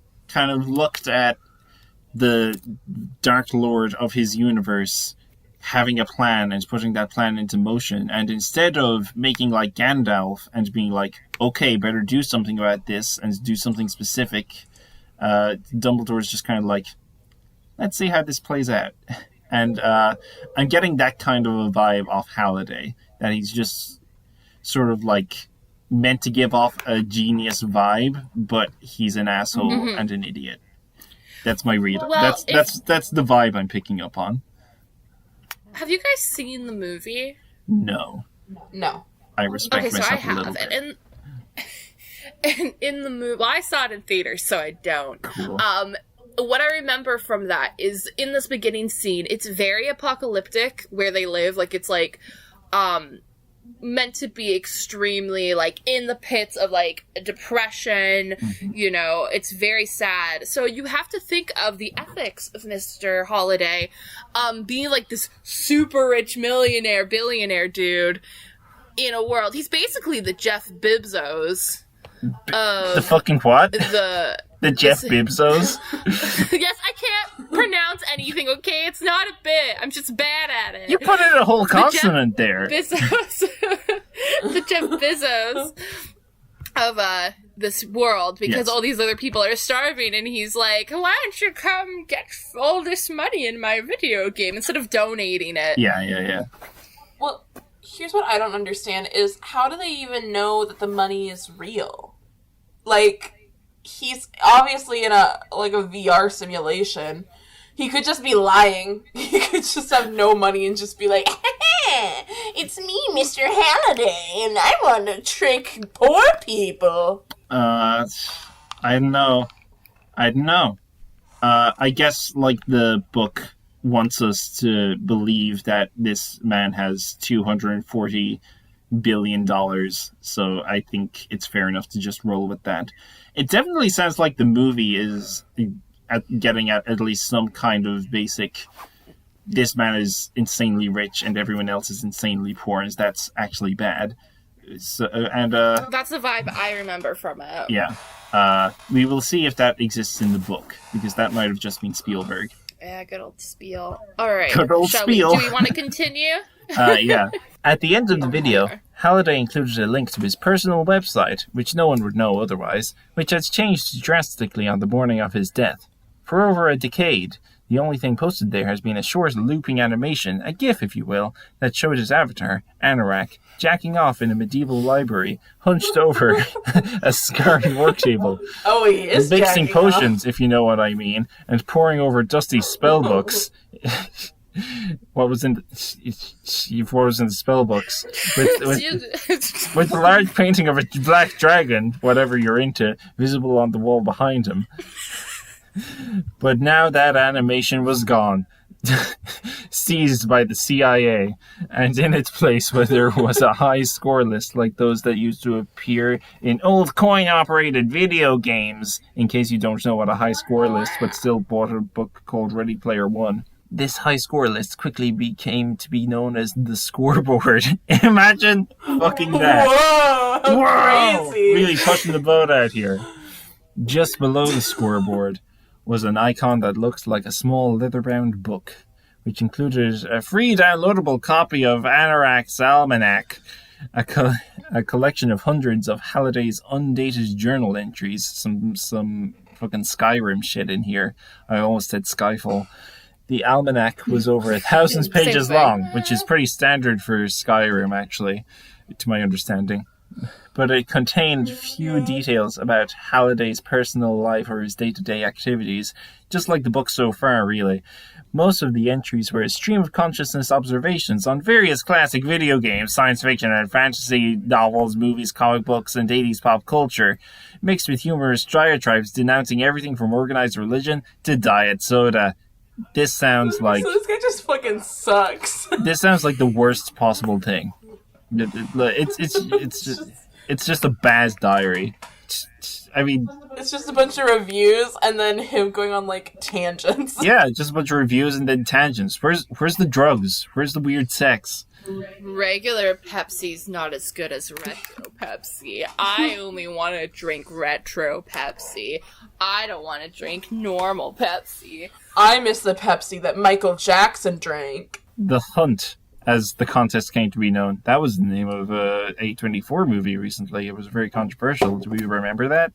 of looked at the Dark Lord of his universe having a plan and putting that plan into motion, and instead of making like Gandalf and being like, okay, better do something about this and do something specific, Dumbledore's just kind of like, let's see how this plays out. And I'm getting that kind of a vibe off Halliday, that he's just sort of like meant to give off a genius vibe, but he's an asshole and an idiot. That's my read. Well, that's the vibe I'm picking up on. Have you guys seen the movie? No. No. I respect Okay, so myself I a little have, bit. and in the movie, well, I saw it in theaters, so I don't. Cool. What I remember from that is in this beginning scene, it's very apocalyptic where they live. Like, it's like, meant to be extremely, like, in the pits of, like, depression, you know, it's very sad. So you have to think of the ethics of Mr. Holiday, being, like, this super rich millionaire, billionaire dude in a world. He's basically the Jeff Bezos. The fucking what? The Jeff Bezos? Yes, I can't pronounce anything, okay? It's not a bit. I'm just bad at it. You put in a whole consonant there. Bezos. The Jeff Bezos of this world, because all these other people are starving, and he's like, why don't you come get all this money in my video game instead of donating it? Yeah. Well, here's what I don't understand is how do they even know that the money is real? Like, he's obviously in a VR simulation. He could just be lying. He could just have no money and just be like, it's me, Mr. Halliday, and I want to trick poor people. I don't know. I guess, like, the book wants us to believe that this man has $240 billion, so I think it's fair enough to just roll with that. It definitely sounds like the movie is getting at least some kind of basic, this man is insanely rich and everyone else is insanely poor, and that's actually bad. So, that's the vibe I remember from it. Yeah. We will see if that exists in the book, because that might have just been Spielberg. Yeah, good old spiel. Alright, Good old spiel. Do we want to continue? Yeah. At the end of the video, Halliday included a link to his personal website, which no one would know otherwise, which has changed drastically on the morning of his death. For over a decade, the only thing posted there has been a short looping animation, a GIF if you will, that showed his avatar, Anorak, jacking off in a medieval library, hunched over a scarred work table. Oh, he is mixing jacking potions, if you know what I mean, and poring over dusty spellbooks. What was in the spellbooks with the large painting of a black dragon, whatever you're into, visible on the wall behind him. But now that animation was gone, seized by the CIA, and in its place there was a high score list like those that used to appear in old coin-operated video games, in case you don't know what a high score list but still bought a book called Ready Player One. This high score list quickly became to be known as the scoreboard. Imagine fucking that. Whoa! Crazy. Really pushing the boat out here. Just below the scoreboard was an icon that looked like a small leather-bound book, which included a free downloadable copy of Anorak's Almanac, a collection of hundreds of Halliday's undated journal entries, some fucking Skyrim shit in here. I almost said Skyfall. The almanac was over 1,000 pages long, which is pretty standard for Skyrim, actually, to my understanding. But it contained few details about Halliday's personal life or his day-to-day activities, just like the book so far, really. Most of the entries were a stream of consciousness observations on various classic video games, science fiction and fantasy novels, movies, comic books, and 80s pop culture, mixed with humorous diatribes denouncing everything from organized religion to diet soda. This sounds like... So this guy just fucking sucks. This sounds like the worst possible thing. It's just a bad diary, I mean, It's just a bunch of reviews and then him going on like tangents. yeah, just a bunch of reviews and then tangents. Where's the drugs? Where's the weird sex? Regular Pepsi's not as good as retro Pepsi. I only want to drink retro Pepsi. I don't want to drink normal Pepsi. I miss the Pepsi that Michael Jackson drank. The Hunt, as the contest came to be known. That was the name of a A24 movie recently. It was very controversial. Do we remember that?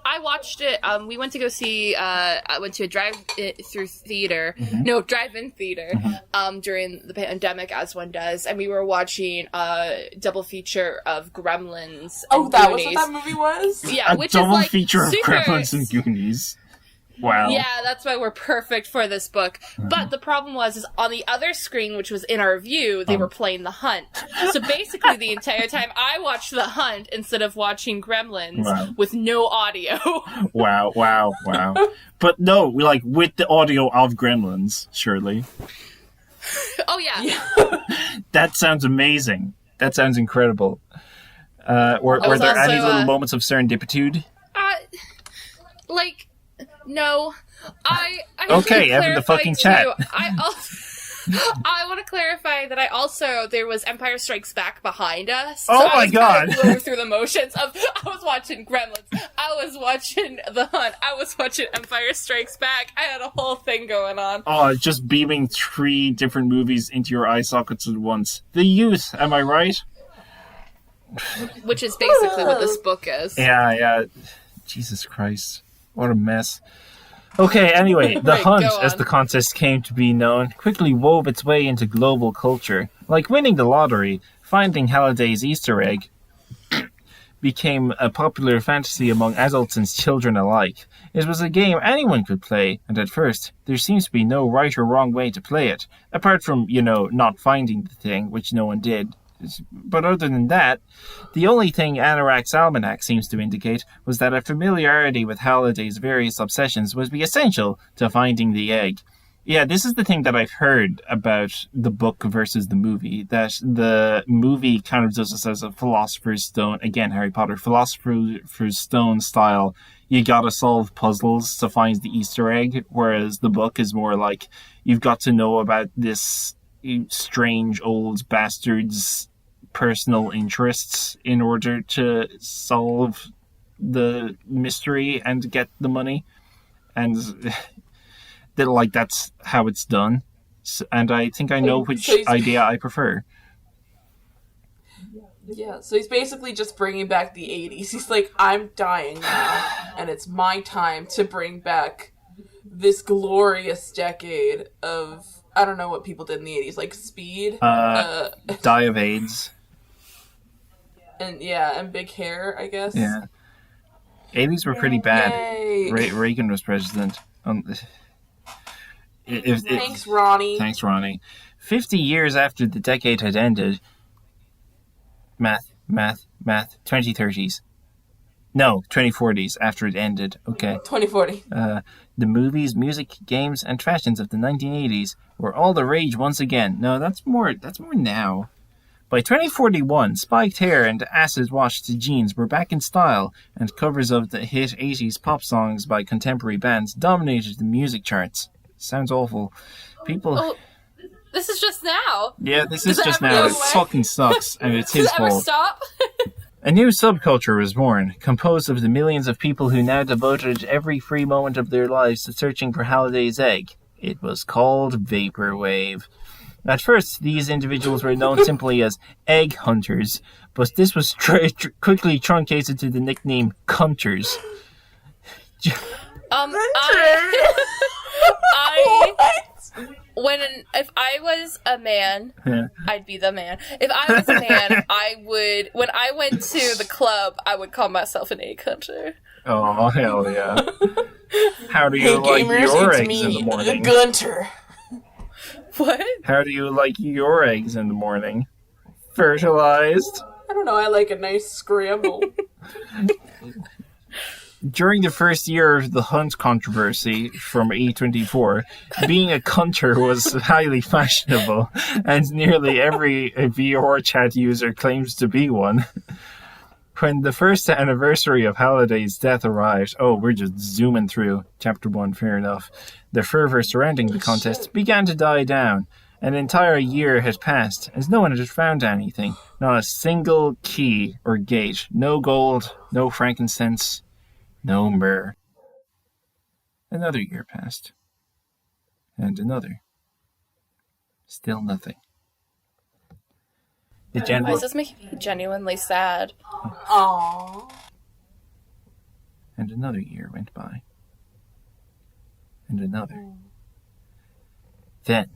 I watched it. We went to go see. I went to a drive-in theater. During the pandemic, as one does, and we were watching a double feature of Gremlins. Oh, and that Goonies. was what that movie was? Yeah, A which double is like feature of super... Gremlins and Goonies. Wow. Yeah, that's why we're perfect for this book. But the problem was, is on the other screen, which was in our view, they were playing The Hunt. So basically, the entire time I watched The Hunt instead of watching Gremlins with no audio. Wow. But no, like with the audio of Gremlins, surely. Oh yeah. That sounds amazing. That sounds incredible. Were there any also, little moments of serendipitude? No. I Okay, having the fucking chat. I want to clarify that there was Empire Strikes Back behind us. Oh so my God. I was going through the motions of, I was watching Gremlins, I was watching The Hunt, I was watching Empire Strikes Back, I had a whole thing going on. Oh, just beaming 3 different movies into your eye sockets at once. The youth, am I right? Which is basically what this book is. Yeah. Jesus Christ. What a mess. Okay, anyway, The Right, Hunt, go as on. the contest came to be known, quickly wove its way into global culture. Like winning the lottery, finding Halliday's Easter egg became a popular fantasy among adults and children alike. It was a game anyone could play, and at first, there seems to be no right or wrong way to play it, apart from, not finding the thing, which no one did. But other than that, the only thing Anorak's almanac seems to indicate was that a familiarity with Halliday's various obsessions would be essential to finding the egg. Yeah, this is the thing that I've heard about the book versus the movie, that the movie kind of does this as a Philosopher's Stone, again, Harry Potter, Philosopher's Stone style, you gotta solve puzzles to find the Easter egg, whereas the book is more like, you've got to know about this strange old bastard's personal interests in order to solve the mystery and get the money, and that's how it's done. And I think I know which idea I prefer. Yeah, so he's basically just bringing back the 80s. He's like, I'm dying now, and it's my time to bring back this glorious decade of, I don't know what people did in the 80s, like Speed. Die of AIDS. And big hair, I guess. Yeah. 80s were pretty bad. Yay. Reagan was president. Thanks, Ronnie. Thanks, Ronnie. 50 years after the decade had ended... Math. 2030s. No, 2040s, after it ended. Okay. 2040. The movies, music, games, and fashions of the 1980s were all the rage once again. No, that's more now. By 2041, spiked hair and acid-washed jeans were back in style, and covers of the hit 80s pop songs by contemporary bands dominated the music charts. Sounds awful. People... Oh, this is just now. Yeah, this is Does just that ever now. go It away? fucking sucks, and it's his Does it ever fault. stop? A new subculture was born, composed of the millions of people who now devoted every free moment of their lives to searching for Halliday's egg. It was called Vaporwave. At first, these individuals were known simply as egg hunters, but this was quickly truncated to the nickname Cunters. If I was a man, Yeah. I'd be the man. If I was a man, when I went to the club, I would call myself an egg hunter. Oh, hell yeah. How do Hey, you like gamers, your it's eggs me, in the morning? Gunter. What? How do you like your eggs in the morning? Fertilized? I don't know, I like a nice scramble. During the first year of the Hunt controversy from A24, being a cunter was highly fashionable, and nearly every VR chat user claims to be one. When the first anniversary of Halliday's death arrived, we're just zooming through Chapter 1, fair enough, the fervour surrounding the contest began to die down. An entire year had passed, as no one had found anything. Not a single key or gate. No gold, no frankincense, no myrrh. Another year passed. And another. Still nothing. The Why general... does this make me genuinely sad? Aww. And another year went by. And another. Then,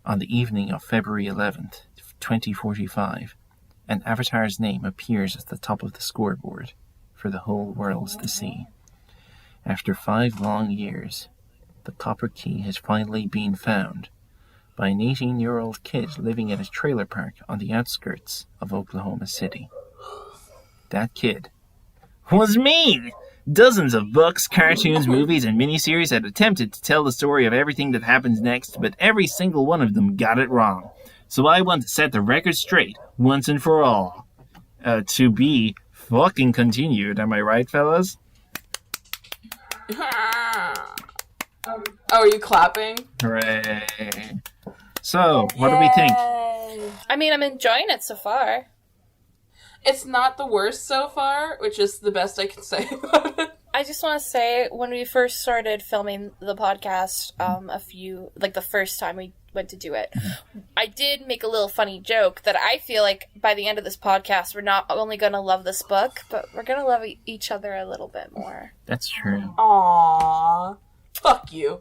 on the evening of February 11th, 2045, an avatar's name appears at the top of the scoreboard for the whole world to see. After 5 long years, the copper key has finally been found by an 18-year-old kid living in a trailer park on the outskirts of Oklahoma City. That kid was me! Dozens of books, cartoons, movies, and miniseries had attempted to tell the story of everything that happens next, but every single one of them got it wrong. So I want to set the record straight, once and for all. To be fucking continued, am I right, fellas? Oh, are you clapping? Hooray. So, what do we think? I mean, I'm enjoying it so far. It's not the worst so far, which is the best I can say about it. I just want to say, when we first started filming the podcast, the first time we went to do it, I did make a little funny joke that I feel like by the end of this podcast, we're not only going to love this book, but we're going to love each other a little bit more. That's true. Aww. Fuck you.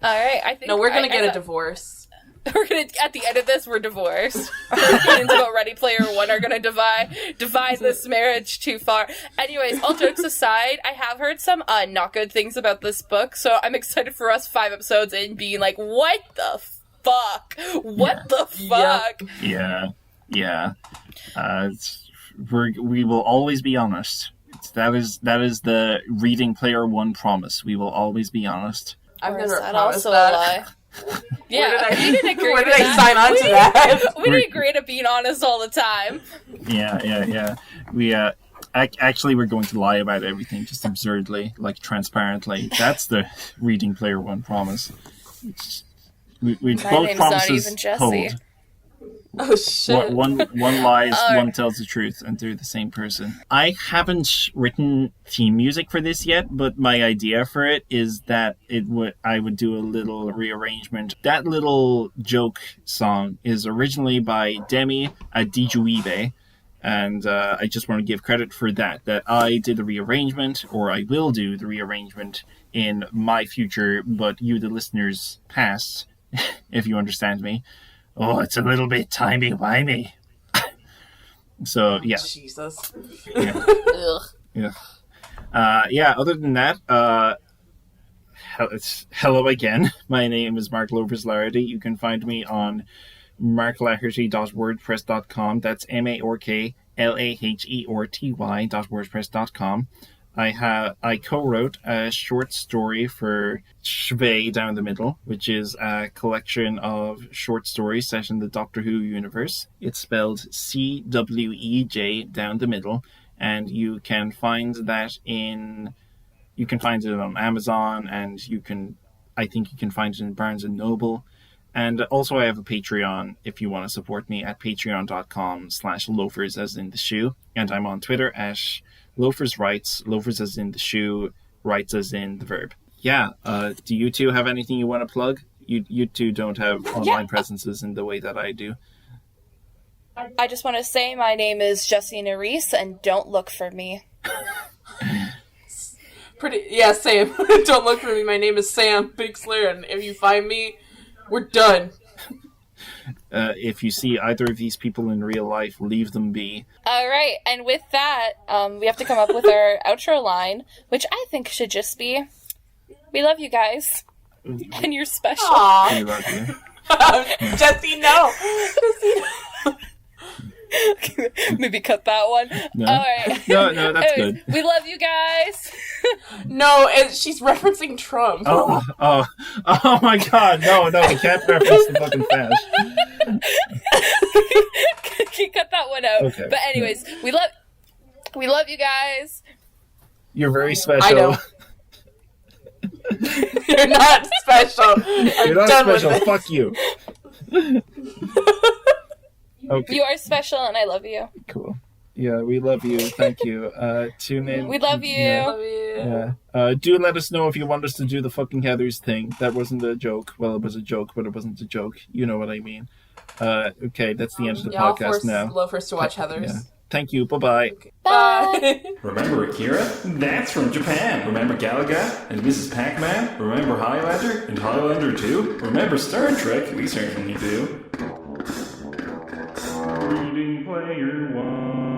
Alright, I think... No, we're gonna get a divorce. We're gonna, at the end of this, we're divorced. Our opinions about Ready Player One are gonna divide this marriage too far. Anyways, all jokes aside, I have heard some not good things about this book, so I'm excited for us 5 episodes in being like, what the fuck? What the fuck? Yeah. We will always be honest. That is the Reading Player One promise. We will always be honest. I've Or never is that promised also that. a lie? Yeah, we didn't agree Where to did I that. sign on to that? We didn't agree to being honest all the time. Yeah. We actually we're going to lie about everything, just absurdly, like transparently. That's the Reading Player One promise. We My both name's promises not even Jesse. hold. Oh shit. One lies, one tells the truth, and they're the same person. I haven't written theme music for this yet, but my idea for it is that I would do a little rearrangement. That little joke song is originally by Demi Adijuibe, and I just want to give credit for that I did the rearrangement, or I will do the rearrangement in my future, but you, the listeners, past, if you understand me. Oh, it's a little bit timey-wimey. So, yeah. Jesus. Yeah. Ugh. Yeah, other than that, it's hello again. My name is Mark Lovers Laherty. You can find me on marklaherty.wordpress.com. That's MARKLAHERTY.wordpress.com. I co-wrote a short story for Shvei Down the Middle, which is a collection of short stories set in the Doctor Who universe. It's spelled CWEJ Down the Middle, and you can find it on Amazon, and I think you can find it in Barnes and Noble. And also I have a Patreon if you want to support me at patreon.com/loafers as in the shoe. And I'm on Twitter at Loafers Writes, loafers as in the shoe, writes as in the verb. Yeah, do you two have anything you want to plug? You two don't have online presences in the way that I do. I just want to say my name is Justine Reese, and don't look for me. Same. Don't look for me. My name is Sam Big Slayer, and if you find me, we're done. If you see either of these people in real life, leave them be. All right, and with that, we have to come up with our outro line, which I think should just be, "We love you guys, and you're special." I love you. Jesse, no. Maybe cut that one. No. All right. No, that's Anyways, good. we love you guys. No, she's referencing Trump. Oh my God! No, we can't reference the fucking Flash. Can you cut that that one out. Okay. But anyways, we love you guys. You're very special. I know. You're not special. You're not special. Fuck you. Okay. You are special, and I love you. Cool. Yeah, we love you. Thank you. Tune in. We love you. Yeah. Love you. Yeah. Do let us know if you want us to do the fucking Heathers thing. That wasn't a joke. Well, it was a joke, but it wasn't a joke. You know what I mean. Okay, that's the end of the podcast now. Loafers to watch Heathers. Yeah. Thank you. Bye-bye. Okay. Bye. Remember Akira? That's from Japan. Remember Galaga and Mrs. Pac-Man? Remember Highlander and Highlander 2? Remember Star Trek? We certainly do. Reading Player 1.